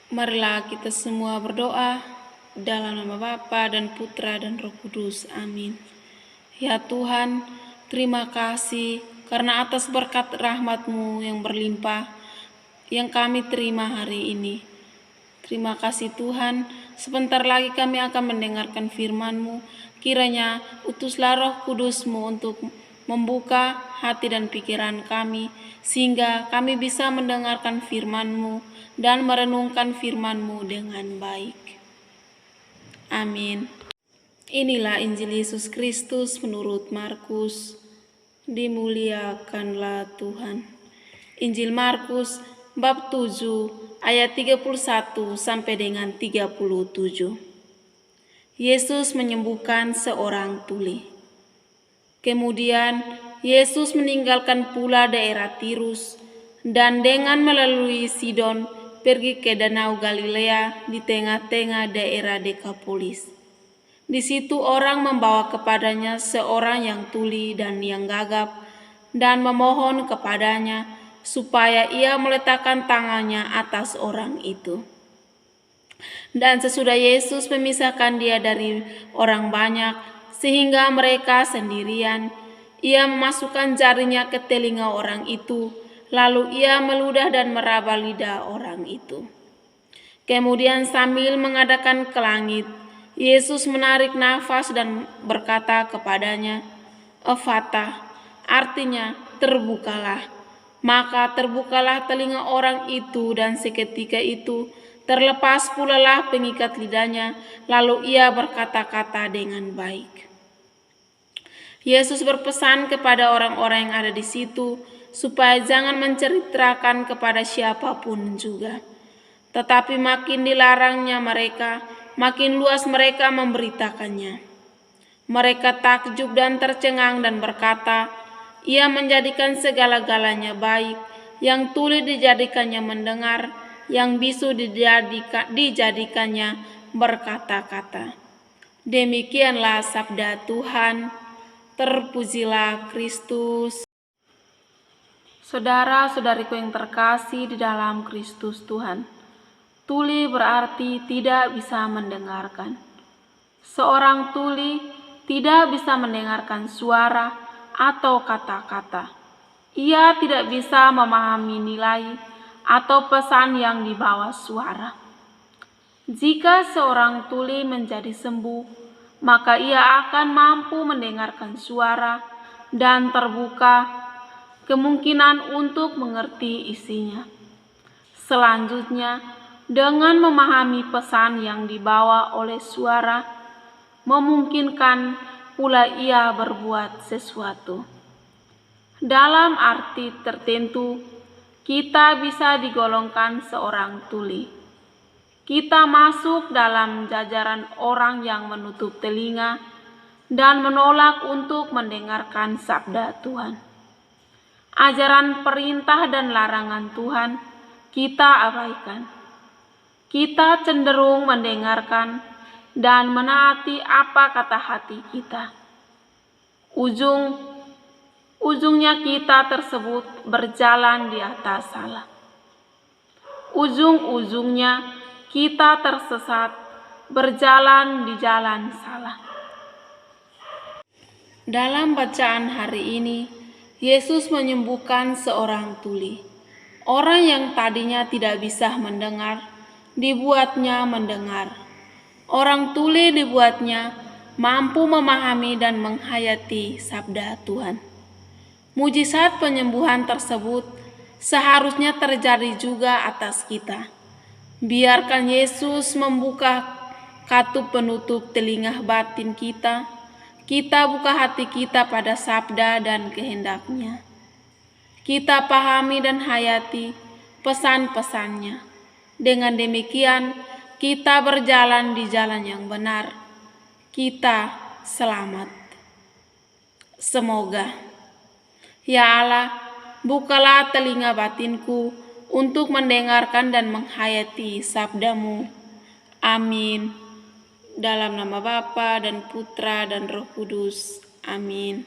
Marilah kita semua berdoa dalam nama Bapa dan Putra dan Roh Kudus. Amin. Ya Tuhan, terima kasih karena atas berkat rahmat-Mu yang berlimpah yang kami terima hari ini. Terima kasih Tuhan, sebentar lagi kami akan mendengarkan firman-Mu. Kiranya utuslah Roh Kudus-Mu untuk membuka hati dan pikiran kami, sehingga kami bisa mendengarkan firman-Mu dan merenungkan firman-Mu dengan baik. Amin. Inilah Injil Yesus Kristus menurut Markus. Dimuliakanlah Tuhan. Injil Markus bab 7 ayat 31 sampai dengan 37. Yesus menyembuhkan seorang tuli. Kemudian Yesus meninggalkan pula daerah Tirus dan dengan melalui Sidon pergi ke Danau Galilea di tengah-tengah daerah Dekapolis. Di situ orang membawa kepadanya seorang yang tuli dan yang gagap dan memohon kepadanya supaya ia meletakkan tangannya atas orang itu. Dan sesudah Yesus memisahkan dia dari orang banyak sehingga mereka sendirian, ia memasukkan jarinya ke telinga orang itu, lalu ia meludah dan meraba lidah orang itu. Kemudian sambil menghadapkan ke langit, Yesus menarik nafas dan berkata kepadanya, "Efatah," artinya terbukalah. Maka terbukalah telinga orang itu dan seketika itu terlepas pula lah pengikat lidahnya, lalu ia berkata-kata dengan baik. Yesus berpesan kepada orang-orang yang ada di situ supaya jangan menceritakan kepada siapapun juga. Tetapi makin dilarangnya mereka, makin luas mereka memberitakannya. Mereka takjub dan tercengang dan berkata, "Ia menjadikan segala-galanya baik, yang tuli dijadikannya mendengar, yang bisu dijadikannya berkata-kata." Demikianlah sabda Tuhan. Terpujilah Kristus. Saudara-saudariku yang terkasih di dalam Kristus Tuhan, tuli berarti tidak bisa mendengarkan. Seorang tuli tidak bisa mendengarkan suara atau kata-kata. Ia tidak bisa memahami nilai atau pesan yang dibawa suara. Jika seorang tuli menjadi sembuh, maka ia akan mampu mendengarkan suara dan terbuka kemungkinan untuk mengerti isinya. Selanjutnya, dengan memahami pesan yang dibawa oleh suara, memungkinkan pula ia berbuat sesuatu. Dalam arti tertentu, kita bisa digolongkan seorang tuli. Kita masuk dalam jajaran orang yang menutup telinga dan menolak untuk mendengarkan sabda Tuhan. Ajaran perintah dan larangan Tuhan kita abaikan. Kita cenderung mendengarkan dan menaati apa kata hati kita. Ujungnya kita tersebut berjalan di atas salah. Ujung-ujungnya kita tersesat, berjalan di jalan salah. Dalam bacaan hari ini, Yesus menyembuhkan seorang tuli. Orang yang tadinya tidak bisa mendengar, dibuatnya mendengar. Orang tuli dibuatnya mampu memahami dan menghayati sabda Tuhan. Mujizat penyembuhan tersebut seharusnya terjadi juga atas kita. Biarkan Yesus membuka katup penutup telinga batin kita. Kita buka hati kita pada sabda dan kehendak-Nya. Kita pahami dan hayati pesan-pesannya. Dengan demikian, kita berjalan di jalan yang benar. Kita selamat. Semoga. Ya Allah, bukalah telinga batinku untuk mendengarkan dan menghayati sabda-Mu. Amin. Dalam nama Bapa dan Putra dan Roh Kudus. Amin.